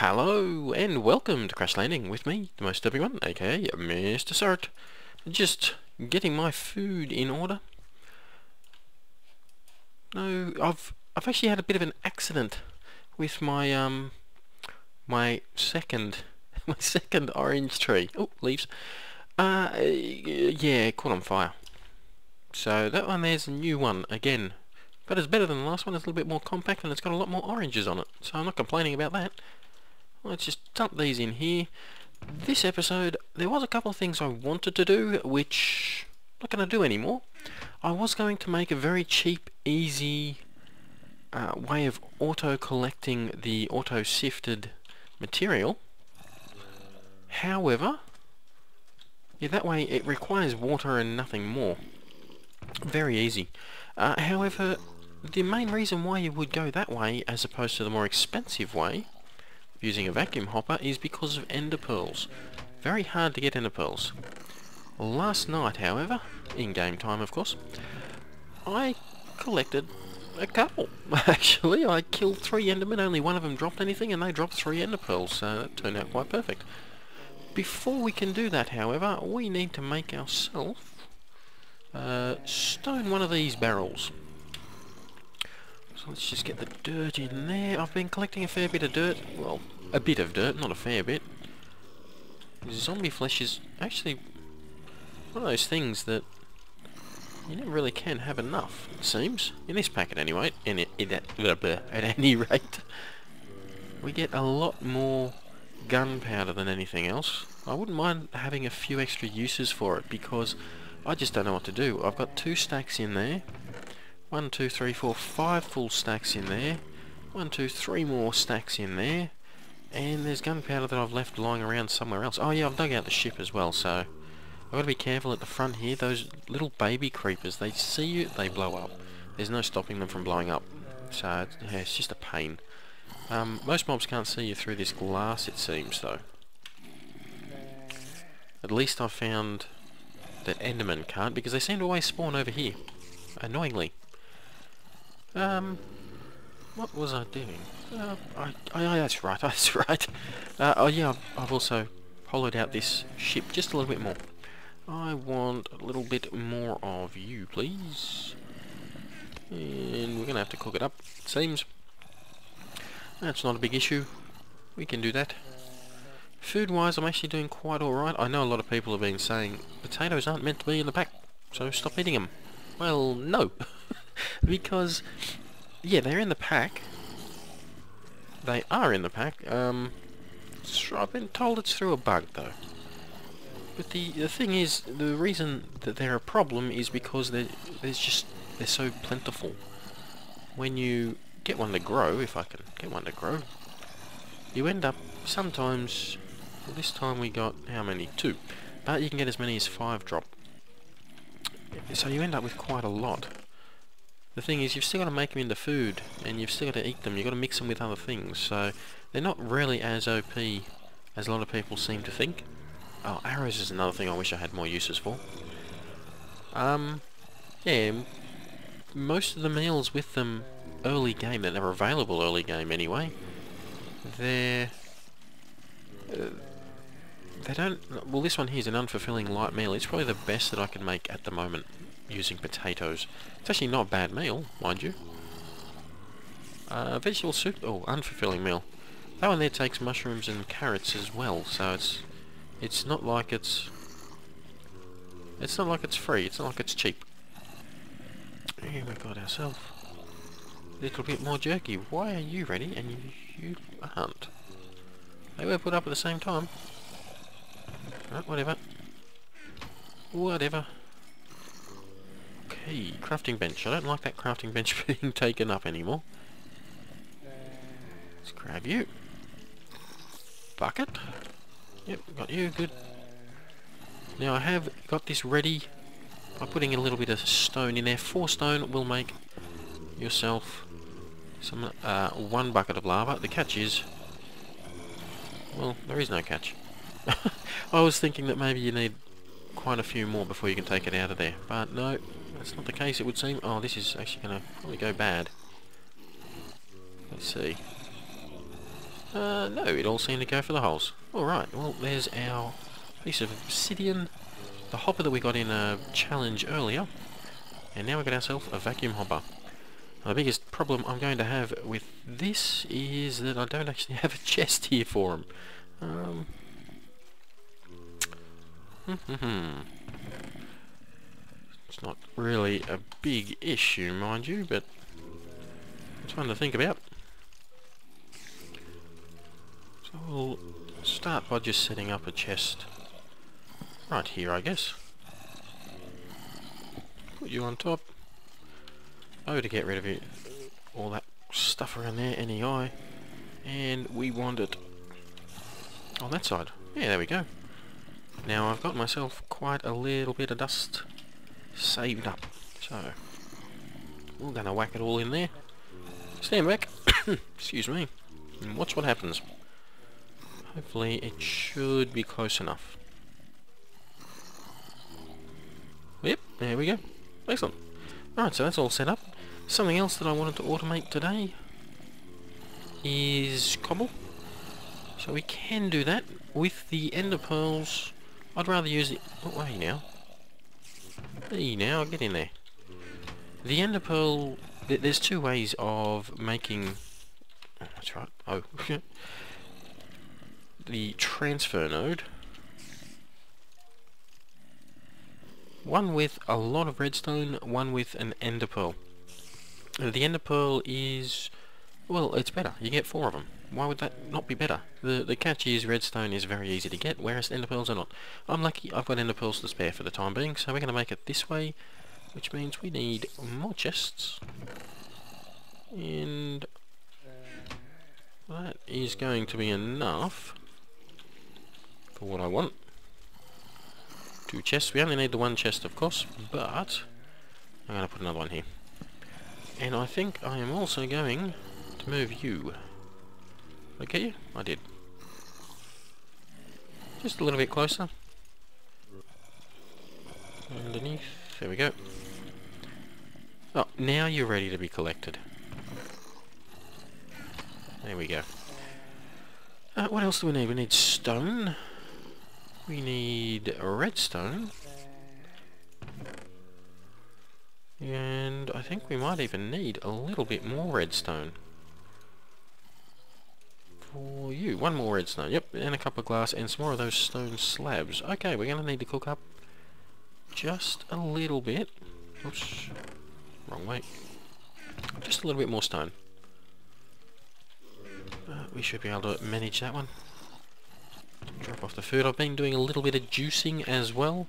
Hello and welcome to Crash Landing with me, the most stubby one, aka MrSuryt. Just getting my food in order. No, I've actually had a bit of an accident with my my second orange tree. Oh, leaves. Yeah, caught on fire. So that one there's a new one again. But it's better than the last one. It's a little bit more compact and it's got a lot more oranges on it. So I'm not complaining about that. Let's just dump these in here. This episode, there was a couple of things I wanted to do, which I'm not going to do anymore. I was going to make a very cheap, easy way of auto-collecting the auto-sifted material. However, yeah, that way it requires water and nothing more. Very easy. However, the main reason why you would go that way, as opposed to the more expensive way, using a vacuum hopper, is because of ender pearls. Very hard to get ender pearls. Last night, however, in game time of course, I collected a couple. Actually, I killed 3 endermen, only one of them dropped anything, and they dropped 3 ender pearls, so that turned out quite perfect. Before we can do that, however, we need to make ourselves stone one of these barrels. So let's just get the dirt in there. I've been collecting a fair bit of dirt. Well, a bit of dirt, not a fair bit. Zombie flesh is actually one of those things that you never really can have enough, it seems. In this packet anyway. At any rate. We get a lot more gunpowder than anything else. I wouldn't mind having a few extra uses for it because I just don't know what to do. I've got 2 stacks in there. 1, 2, 3, 4, 5 full stacks in there. 1, 2, 3 more stacks in there. And there's gunpowder that I've left lying around somewhere else. Oh yeah, I've dug out the ship as well, so I've got to be careful at the front here. Those little baby creepers, they see you, they blow up. There's no stopping them from blowing up. So yeah, it's just a pain. Most mobs can't see you through this glass, it seems, though. At least I've found that endermen can't, because they seem to always spawn over here. Annoyingly. What was I doing? That's right, that's right. Oh yeah, I've also hollowed out this ship just a little bit more. I want a little bit more of you, please. And we're going to have to cook it up, it seems. That's not a big issue. We can do that. Food-wise, I'm actually doing quite alright. I know a lot of people have been saying potatoes aren't meant to be in the pack, so stop eating them. Well, no. Because, yeah, they're in the pack. They are in the pack. I've been told it's through a bug, though. But the thing is, the reason that they're a problem is because they're so plentiful. When you get one to grow, if I can get one to grow, you end up sometimes. Well, this time we got how many? 2, but you can get as many as 5 drop. So you end up with quite a lot. The thing is, you've still got to make them into food, and you've still got to eat them. You've got to mix them with other things, so they're not really as OP as a lot of people seem to think. Oh, arrows is another thing I wish I had more uses for. Yeah, most of the meals with them early game, that are available early game anyway, they don't. Well, this one here is an unfulfilling light meal. It's probably the best that I can make at the moment using potatoes. It's actually not a bad meal, mind you. Vegetable soup. Oh, unfulfilling meal. That one there takes mushrooms and carrots as well, so it's not like it's free. It's not like it's cheap. Here we got ourselves a little bit more jerky. Why are you ready and you aren't? They were put up at the same time. Right, whatever. Whatever. Okay, crafting bench. I don't like that crafting bench being taken up anymore. Let's grab you. Bucket. Yep, got you, good. Now I have got this ready by putting a little bit of stone in there. 4 stone will make yourself some 1 bucket of lava. The catch is, well, there is no catch. I was thinking that maybe you need quite a few more before you can take it out of there, but no, that's not the case, it would seem. Oh, this is actually going to probably go bad. Let's see. No, it all seemed to go for the holes. Alright, well, there's our piece of obsidian, the hopper that we got in a challenge earlier, and now we've got ourselves a vacuum hopper. Now, the biggest problem I'm going to have with this is that I don't actually have a chest here for him. It's not really a big issue, mind you, but it's fun to think about. So we'll start by just setting up a chest right here, I guess. Put you on top. Oh, to get rid of it, all that stuff around there, NEI. And we want it on that side. Yeah, there we go. Now I've got myself quite a little bit of dust saved up. So we're going to whack it all in there. Stand back. Excuse me. And watch what happens. Hopefully it should be close enough. Yep, there we go. Excellent. Alright, so that's all set up. Something else that I wanted to automate today is cobble. So we can do that with the ender pearls. I'd rather use the... Oh, hey now. Hey now, get in there. The ender pearl... There's two ways of making... Oh, that's right. Oh. The transfer node. One with a lot of redstone, one with an ender pearl. The ender pearl is... well, it's better. You get 4 of them. Why would that not be better? The catch is redstone is very easy to get, whereas ender pearls are not. I'm lucky I've got ender pearls to spare for the time being, so we're going to make it this way, which means we need more chests. And that is going to be enough for what I want. 2 chests. We only need the 1 chest, of course, but I'm going to put another one here. And I think I am also going to move you. Okay, I did. Just a little bit closer. Underneath. There we go. Oh, now you're ready to be collected. There we go. What else do we need? We need stone. We need redstone. And I think we might even need a little bit more redstone. For you. 1 more redstone. Yep, and a couple of glass and some more of those stone slabs. Okay, we're going to need to cook up just a little bit. Oops. Wrong way. Just a little bit more stone. We should be able to manage that one. Drop off the food. I've been doing a little bit of juicing as well.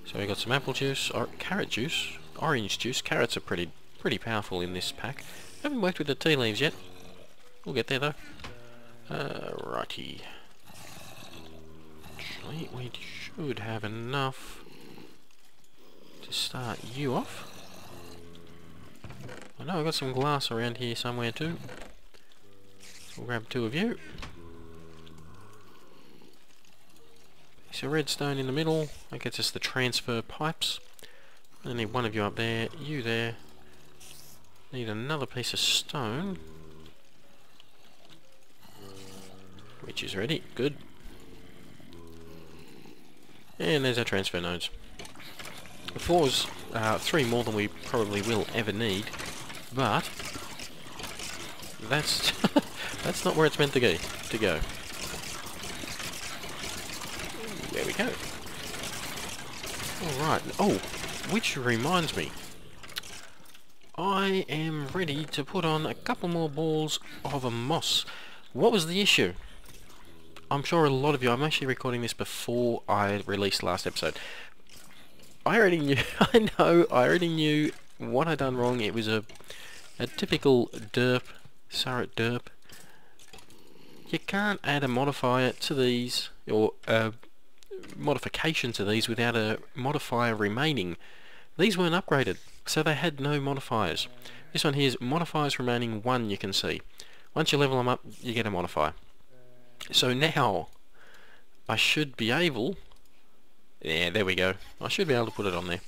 So we got some apple juice, or carrot juice, orange juice. Carrots are pretty powerful in this pack. Haven't worked with the tea leaves yet. We'll get there though. Righty. Actually, we should have enough to start you off. I know I've got some glass around here somewhere too. We'll grab 2 of you. So redstone in the middle, that gets us the transfer pipes. I need 1 of you up there, you there. Need another piece of stone. Which is ready, good. And there's our transfer nodes. 4's 3 more than we probably will ever need, but that's that's not where it's meant to go. There we go. Alright. Oh, which reminds me. I am ready to put on a couple more balls of a moss. What was the issue? I'm sure a lot of you... I'm actually recording this before I released last episode. I already knew... I know, I already knew what I'd done wrong. It was a typical derp, MrSuryt derp. You can't add a modifier to these, or a modification to these without a modifier remaining. These weren't upgraded, so they had no modifiers. This one here is modifiers remaining 1, you can see. Once you level them up, you get a modifier. So now, I should be able... yeah, there we go. I should be able to put it on there.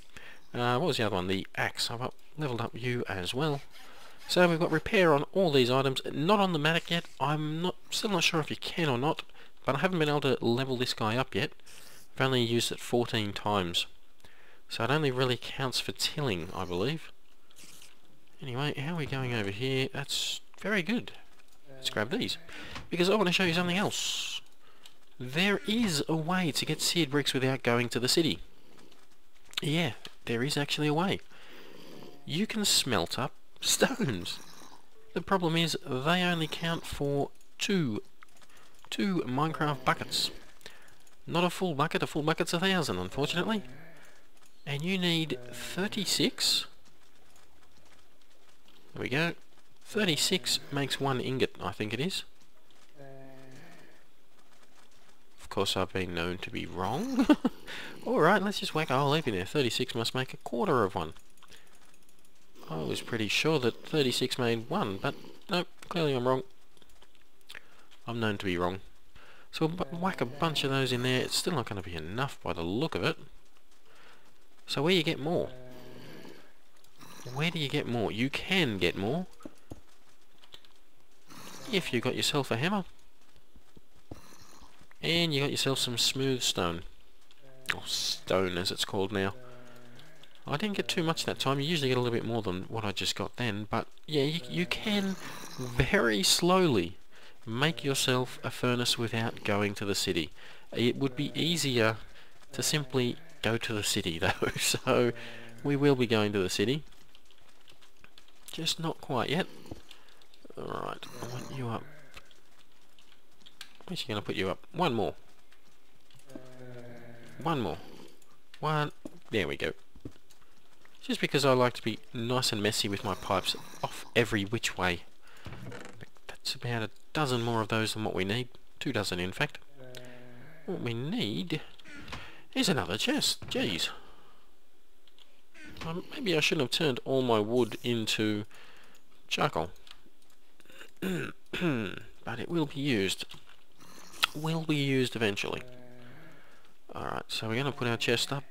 What was the other one? The axe. I've leveled up you as well. So we've got repair on all these items, not on the mattock yet. I'm still not sure if you can or not, but I haven't been able to level this guy up yet. I've only used it 14 times. So it only really counts for tilling, I believe. Anyway, how are we going over here? That's very good. Let's grab these, because I want to show you something else. There is a way to get seared bricks without going to the city. Yeah, there is actually a way. You can smelt up stones. The problem is they only count for two Minecraft buckets. Not a full bucket. A full bucket's 1,000, unfortunately. And you need 36. There we go. 36 makes 1 ingot, I think it is. Of course, I've been known to be wrong. Alright, let's just whack a hole in there. 36 must make 1/4 of 1. I was pretty sure that 36 made 1, but nope, clearly I'm wrong. I'm known to be wrong. So we'll whack a bunch of those in there. It's still not going to be enough by the look of it. So where you get more? Where do you get more? You can get more if you got yourself a hammer. And you got yourself some smooth stone. Or stone as it's called now. I didn't get too much that time. You usually get a little bit more than what I just got then. But yeah, you can very slowly make yourself a furnace without going to the city. It would be easier to simply go to the city though. So we will be going to the city. Just not quite yet. Alright, I want you up. Where's she going to put you up? One more. One more. One. There we go. Just because I like to be nice and messy with my pipes off every which way. That's about a dozen more of those than what we need. 2 dozen in fact. What we need is another chest. Jeez. Maybe I shouldn't have turned all my wood into charcoal. But it will be used. Will be used eventually. Alright, so we're going to put our chest up.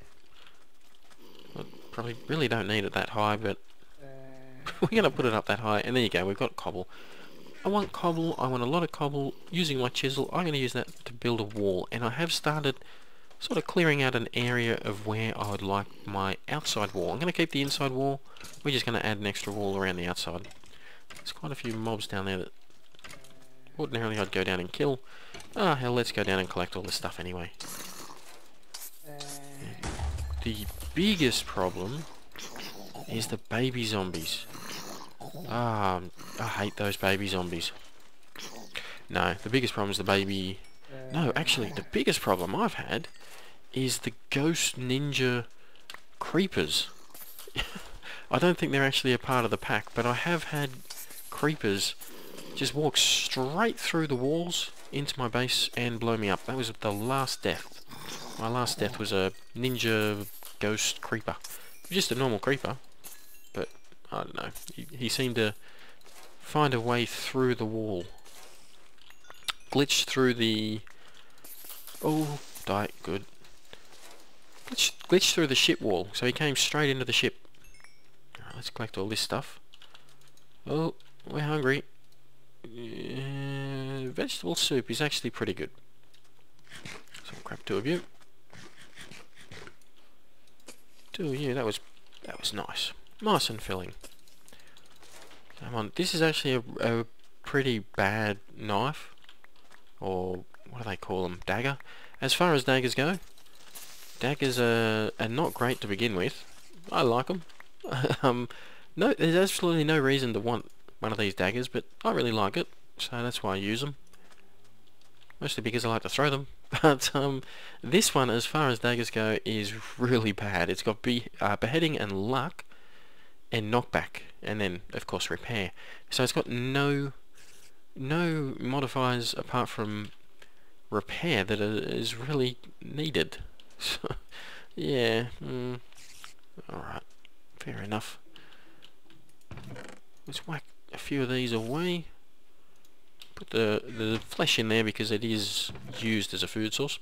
Probably really don't need it that high, but we're going to put it up that high, and there you go, we've got cobble. I want cobble, I want a lot of cobble. Using my chisel, I'm going to use that to build a wall, and I have started sort of clearing out an area of where I would like my outside wall. I'm going to keep the inside wall, we're just going to add an extra wall around the outside. There's quite a few mobs down there that ordinarily I'd go down and kill. Ah, hell, let's go down and collect all this stuff anyway. The biggest problem is the baby zombies. I hate those baby zombies. No, the biggest problem is the baby... No, actually, the biggest problem I've had is the ghost ninja creepers. I don't think they're actually a part of the pack, but I have had creepers just walk straight through the walls into my base and blow me up. That was the last death. My last death was a ninja ghost creeper. Just a normal creeper, but I don't know. He seemed to find a way through the wall. Glitched through the... Oh, die, good. Glitched through the ship wall, so he came straight into the ship. Alright, let's collect all this stuff. Oh, we're hungry. Vegetable soup is actually pretty good. So I'll grab 2 of you. 2 of you, that was nice. Nice and filling. Come on, this is actually a pretty bad knife. Or, what do they call them? Dagger? As far as daggers go, daggers are not great to begin with. I like them. No, there's absolutely no reason to want one of these daggers, but I really like it, so that's why I use them. Mostly because I like to throw them. But this one, as far as daggers go, is really bad. It's got beheading and luck, and knockback, and then of course repair. So it's got no modifiers apart from repair that is really needed. So, yeah. Alright, fair enough. Let's whack a few of these away. Put the flesh in there because it is used as a food source.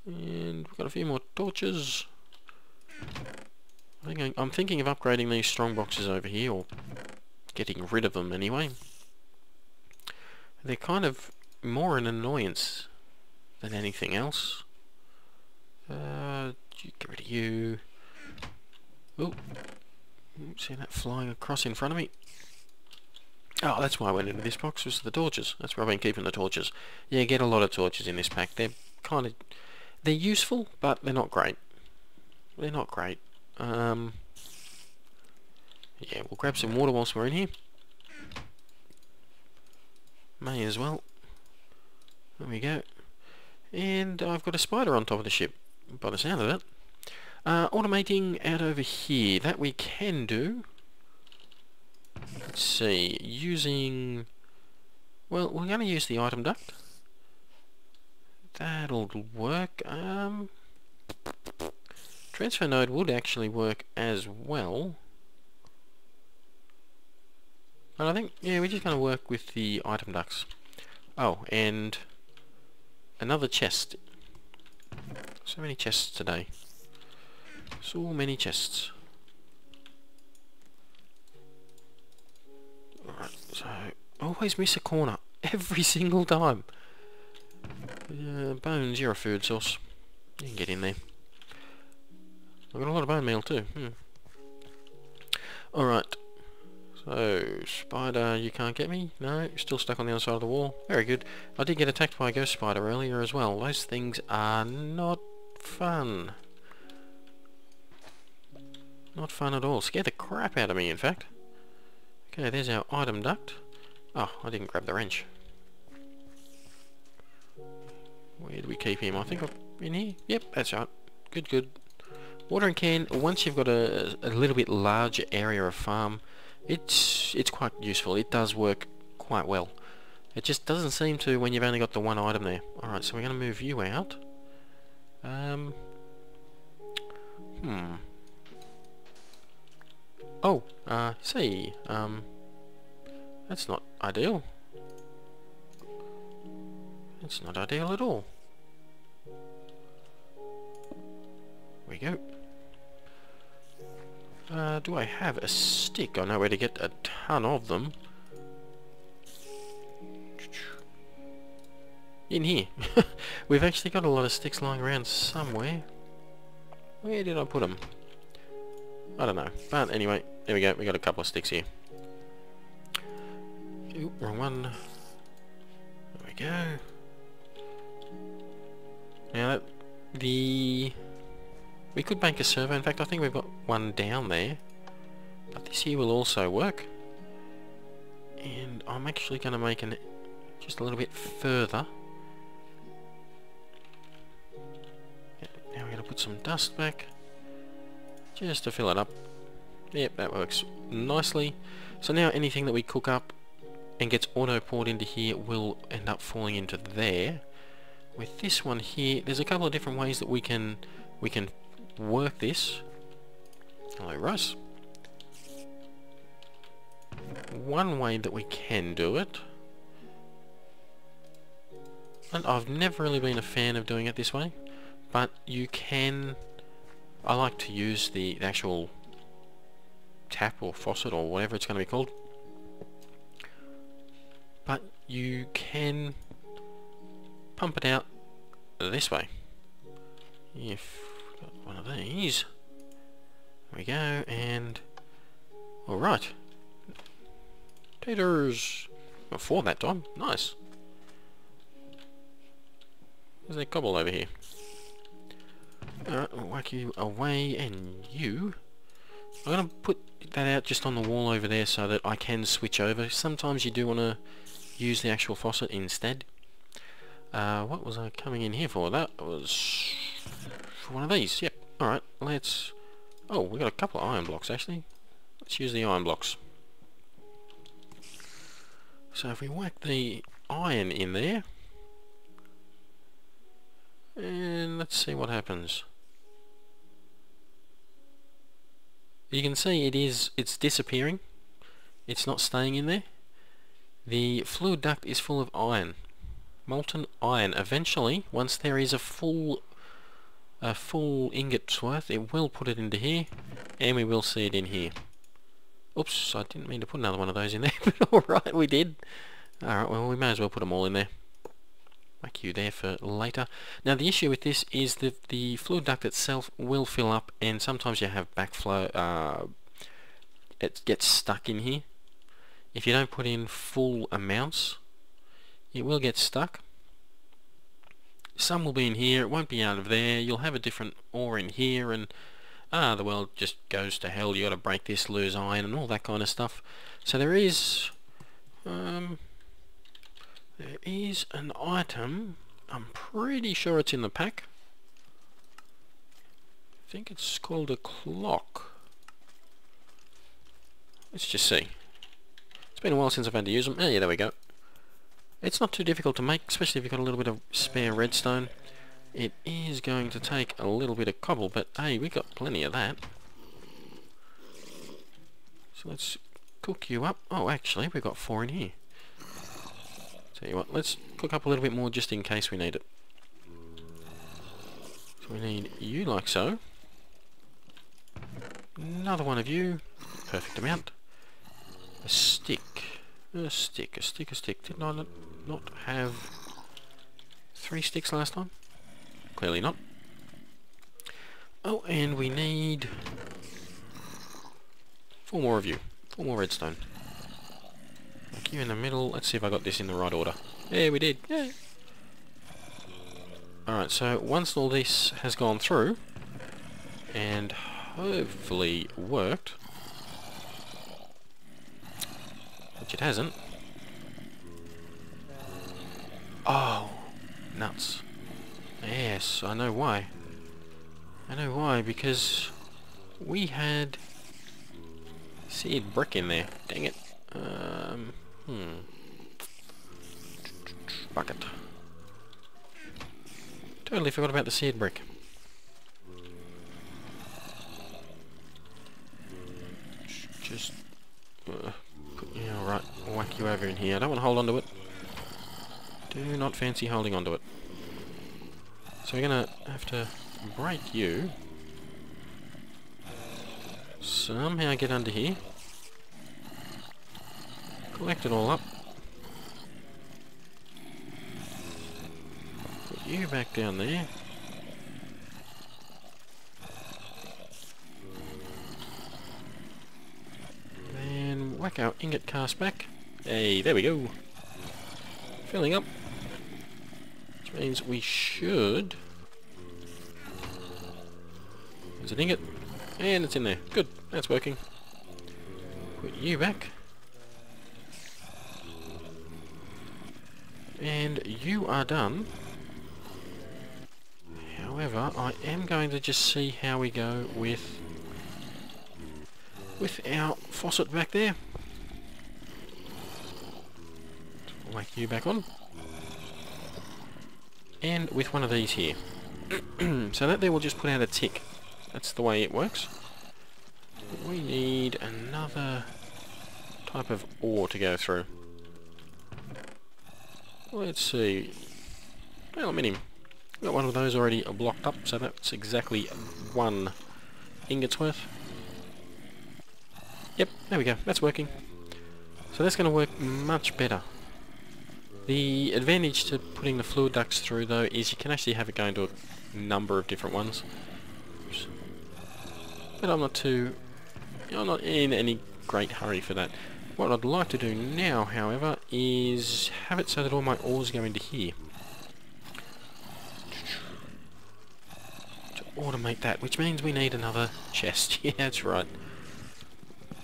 And we've got a few more torches. I'm thinking of upgrading these strong boxes over here, or getting rid of them anyway. They're kind of more an annoyance than anything else. Get rid of you. Oh, see that flying across in front of me? Oh, that's why I went into this box, was the torches. That's where I've been keeping the torches. Yeah, get a lot of torches in this pack. They're they're useful, but they're not great. They're not great. Yeah, we'll grab some water whilst we're in here. May as well. There we go. And I've got a spider on top of the ship, by the sound of it. Automating out over here. That we can do. Let's see. Using... Well, we're going to use the item duct. That'll work. Transfer node would actually work as well. But I think, yeah, we're just going to work with the item ducts. Oh, and another chest. So many chests today. So many chests. Alright, so always miss a corner. Every single time. Bones, you're a food source. You can get in there. I've got a lot of bone meal too. Alright. So, spider, you can't get me? No, still stuck on the other side of the wall. Very good. I did get attacked by a ghost spider earlier as well. Those things are not fun. Not fun at all. Scared the crap out of me, in fact. Okay, there's our item duct. Oh, I didn't grab the wrench. Where do we keep him? I think in here? Yep, that's right. Good, good. Watering can, once you've got a little bit larger area of farm, it's quite useful. It does work quite well. It just doesn't seem to when you've only got the one item there. Alright, so we're going to move you out. Oh, see, that's not ideal. That's not ideal at all. There we go. Do I have a stick? I know where to get a ton of them. In here. We've actually got a lot of sticks lying around somewhere. Where did I put them? I don't know. But anyway, there we go. We got a couple of sticks here. Ooh, wrong one. There we go. Now, we could make a servo. In fact, I think we've got one down there. But this here will also work. And I'm actually going to make it just a little bit further. Now we're going to put some dust back. Just to fill it up. Yep, that works nicely. So now anything that we cook up and gets auto-poured into here will end up falling into there. With this one here, there's a couple of different ways that we can work this. Hello, Russ. One way that we can do it, and I've never really been a fan of doing it this way, but you can... I like to use the actual tap or faucet or whatever it's going to be called. But you can pump it out this way. If got one of these, there we go, and alright. Taters! Well, 4 that time. Nice. There's a cobble over here. Alright, I'll whack you away, and you... I'm going to put that out just on the wall over there so that I can switch over. Sometimes you do want to use the actual faucet instead. What was I coming in here for? That was for one of these. Yep. Alright, let's... Oh, we got a couple of iron blocks actually. Let's use the iron blocks. So if we whack the iron in there, and let's see what happens. You can see it's disappearing. It's not staying in there. The fluid duct is full of iron. Molten iron. Eventually, once there is a full ingot's worth, it will put it into here, and we will see it in here. Oops, I didn't mean to put another one of those in there, but alright, we did. Alright, well, we may as well put them all in there. Make you there for later. Now, the issue with this is that the fluid duct itself will fill up, and sometimes you have backflow. It gets stuck in here. If you don't put in full amounts, it will get stuck. Some will be in here, it won't be out of there. You'll have a different ore in here, and the world just goes to hell. You got to break this, lose iron, and all that kind of stuff. So there is an item. I'm pretty sure it's in the pack. I think it's called a clock. Let's just see. It's been a while since I've had to use them. Oh yeah, there we go. It's not too difficult to make, especially if you've got a little bit of spare redstone. It is going to take a little bit of cobble, but hey, we've got plenty of that. So let's cook you up. Oh, actually, we've got 4 in here. Tell you what, let's cook up a little bit more just in case we need it. So we need you like so. Another one of you. Perfect amount. A stick. A stick. Didn't I not have 3 sticks last time? Clearly not. Oh, and we need 4 more of you. 4 more redstone. Like you in the middle. Let's see if I got this in the right order. Yeah, we did. Yeah. Alright, so once all this has gone through and hopefully worked, which it hasn't. Oh, nuts. Yes, I know why. I know why, because we had seared brick in there. Dang it. Bucket. Totally forgot about the seared brick. Just right, whack you over in here. I don't want to hold on to it. Do not fancy holding on to it. So we're gonna have to break you. Somehow get under here. Collect it all up. Put you back down there. Then whack our ingot cast back. Hey, there we go. Filling up. Which means we should... There's an ingot. And it's in there. Good. That's working. Put you back. And you are done. However, I am going to just see how we go with our faucet back there. Whack you back on. And with one of these here. So that there will just put out a tick. That's the way it works. We need another type of ore to go through. Let's see. Aluminium. Got one of those already blocked up, so that's exactly 1 ingot's worth. Yep, there we go. That's working. So that's going to work much better. The advantage to putting the fluid ducts through, though, is you can actually have it go into a number of different ones. Oops. But I'm not in any great hurry for that. What I'd like to do now, however, is have it so that all my ores go into here. To automate that, which means we need another chest. Yeah, that's right.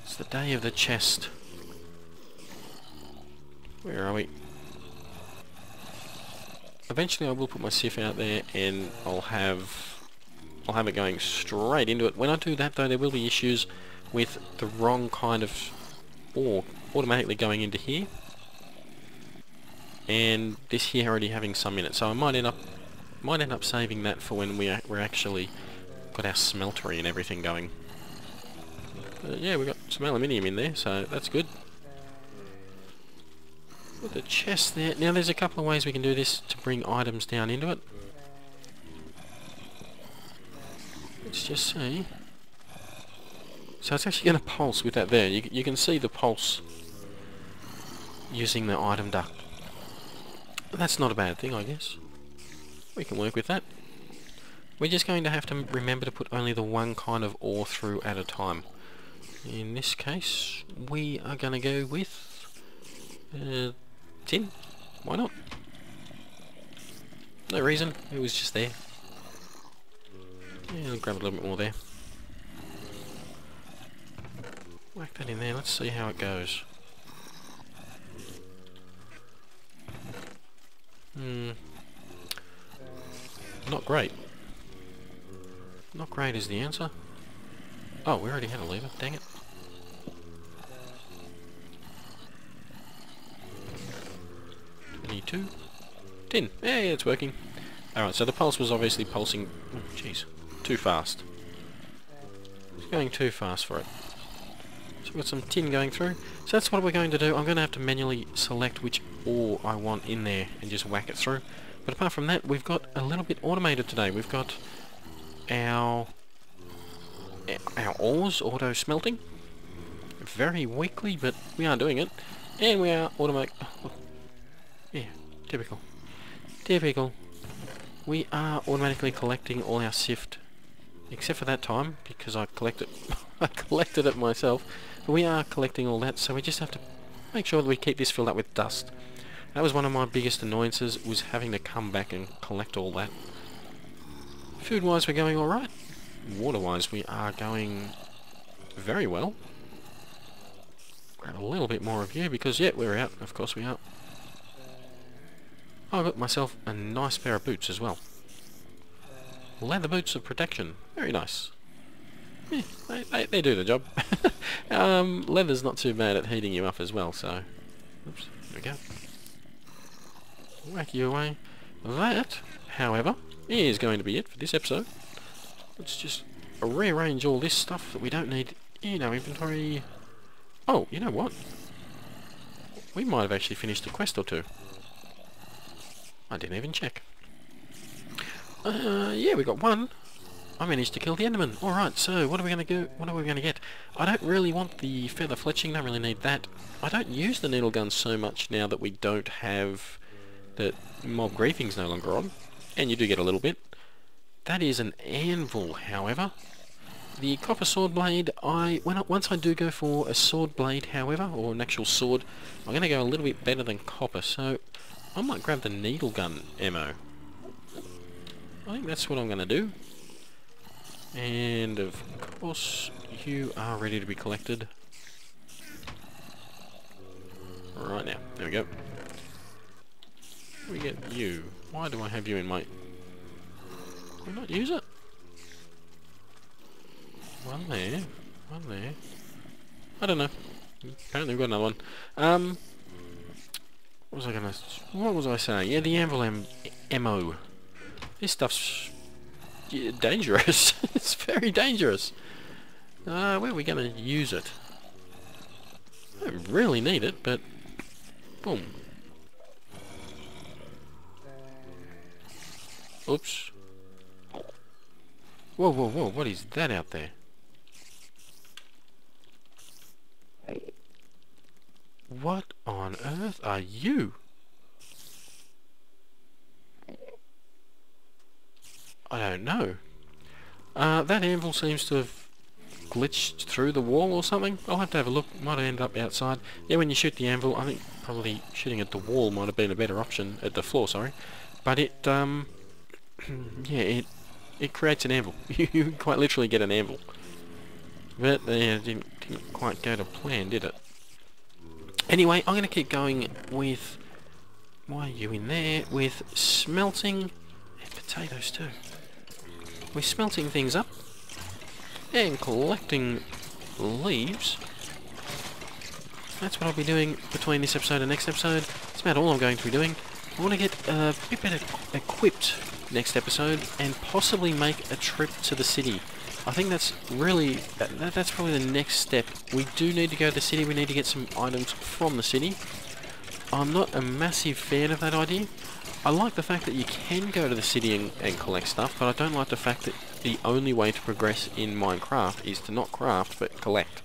It's the day of the chest. Where are we? Eventually I will put my sieve out there and I'll have it going straight into it. When I do that, though, there will be issues with the wrong kind of ore automatically going into here, and this here already having some in it. So I might end up saving that for when we're actually got our smeltery and everything going. Yeah, we've got some aluminium in there, so that's good. Put the chest there. Now there's a couple of ways we can do this to bring items down into it. Let's just see. So it's actually going to pulse with that there. You can see the pulse using the item duct. That's not a bad thing, I guess. We can work with that. We're just going to have to remember to put only the one kind of ore through at a time. In this case, we are going to go with tin. Why not? No reason. It was just there. Yeah, I'll grab a little bit more there. Whack that in there. Let's see how it goes. Not great. Not great is the answer. Oh, we already had a lever. Dang it. Two. 10. Yeah, it's working. Alright, so the pulse was obviously pulsing... Oh, jeez. Too fast. It's going too fast for it. So we've got some tin going through. So that's what we're going to do. I'm going to have to manually select which ore I want in there and just whack it through. But apart from that, we've got a little bit automated today. We've got our ores auto-smelting. Very weakly, but we are doing it. And we are yeah, typical. Typical. We are automatically collecting all our sift, except for that time, because I collected it myself. But we are collecting all that, so we just have to make sure that we keep this filled up with dust. That was one of my biggest annoyances, was having to come back and collect all that. Food-wise, we're going alright. Water-wise, we are going very well. Grab a little bit more of you, because, yeah, we're out. Of course we are. I got myself a nice pair of boots as well. Leather boots of protection. Very nice. Yeah, they do the job. Leather's not too bad at heating you up as well, so... Oops, there we go. Whack you away. That, however, is going to be it for this episode. Let's just rearrange all this stuff that we don't need in our inventory. Oh, you know what? We might have actually finished a quest or two. I didn't even check. Yeah, we got one. I managed to kill the Enderman. Alright, so what are we going to do? What are we going to get? I don't really want the feather fletching, don't really need that. I don't use the needle gun so much now that we don't have... that mob griefing's no longer on. And you do get a little bit. That is an anvil, however. The copper sword blade, once I do go for a sword blade, however, or an actual sword, I'm going to go a little bit better than copper, so I might grab the needle gun ammo. I think that's what I'm going to do. And of course, you are ready to be collected. Right now, there we go. We get you. Why do I have you in my... Can we not use it? One there. One there. I don't know. Apparently we've got another one. What was I saying? Yeah, the anvil ammo. This stuff's dangerous. It's very dangerous. Where are we going to use it? I don't really need it, but... Boom. Oops. Whoa, whoa, whoa, what is that out there? What on earth are you? I don't know. That anvil seems to have glitched through the wall or something. I'll have to have a look. Might have ended up outside. Yeah, when you shoot the anvil, I think probably shooting at the wall might have been a better option. At the floor, sorry. But it, yeah, it creates an anvil. You quite literally get an anvil. But, yeah, it didn't quite go to plan, did it? Anyway, I'm going to keep going with... Why are you in there? With smelting... And potatoes too. We're smelting things up. And collecting leaves. That's what I'll be doing between this episode and next episode. That's about all I'm going to be doing. I want to get a bit better equipped next episode and possibly make a trip to the city. I think that's really, that's probably the next step. We do need to go to the city, we need to get some items from the city. I'm not a massive fan of that idea. I like the fact that you can go to the city and collect stuff, but I don't like the fact that the only way to progress in Minecraft is to not craft, but collect.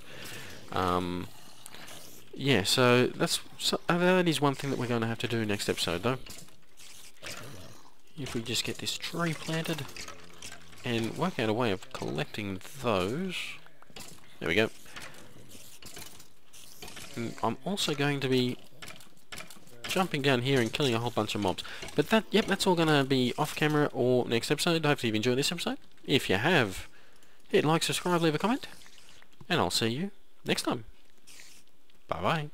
Yeah, so that is one thing that we're going to have to do next episode, though. If we just get this tree planted and work out a way of collecting those. There we go. And I'm also going to be jumping down here and killing a whole bunch of mobs. But that's all going to be off camera or next episode. Hopefully you've enjoyed this episode. If you have, hit like, subscribe, leave a comment, and I'll see you next time. Bye bye.